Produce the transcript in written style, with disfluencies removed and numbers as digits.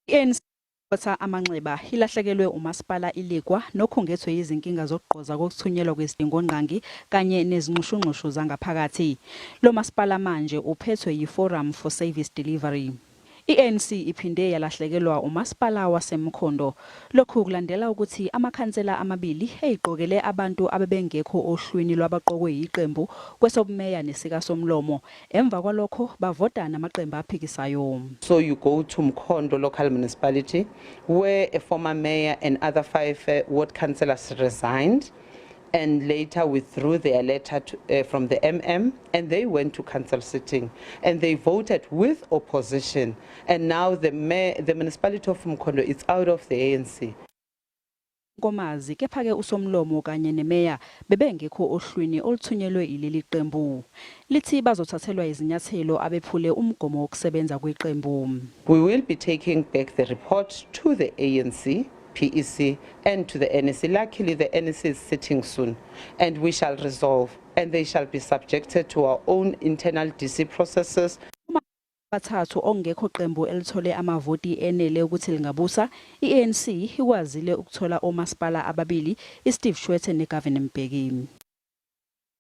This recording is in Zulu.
I-ANC Kotha amanxeba ilahlekelwe umasipala iLikwa nokhungethwe izinkinga zokugqoza kokuthunyelwa kwezidingongqangi kanye nezinxushunxushu zangaphakathi. Lo masipala manje uphethwe yiForum for Service Delivery. I-ANC iphinde yalahlekelwa umasipala waseMkhondo. Lokhu kulandela ukuthi amakhansela amabili eyiqokele abantu abebengekho ohlwini lwabaqokwe yiqembu kwesobumeya nesikaSomlomo. Emva kwalokho bavota namaqembu aphikisayo. So you go to Mkhondo local municipality where a former mayor and other 5 ward councillors resigned and later withdrew their letter from the MM, and they went to council sitting and they voted with opposition, and now the municipality of Mkhondo is out of the ANC. Nkomazi kepha ke uSomlomo kanye nemeya bebengekho ohlwini oluthunyelwe ileli qembu. Lithi bazothathelwa izinyathelo abephule umgomo wokusebenza kweqembu. We will be taking back the report to the ANC, PEC and to the NEC. Luckily the NEC is sitting soon and we shall resolve, and they shall be subjected to our own internal DC processes. Bathathu ongekho qembu elithole amavoti enele ukuthi lingabusa, i-ANC ikwazile ukuthola omasipala ababili, iSteve Tshwete neGavin Mbeki.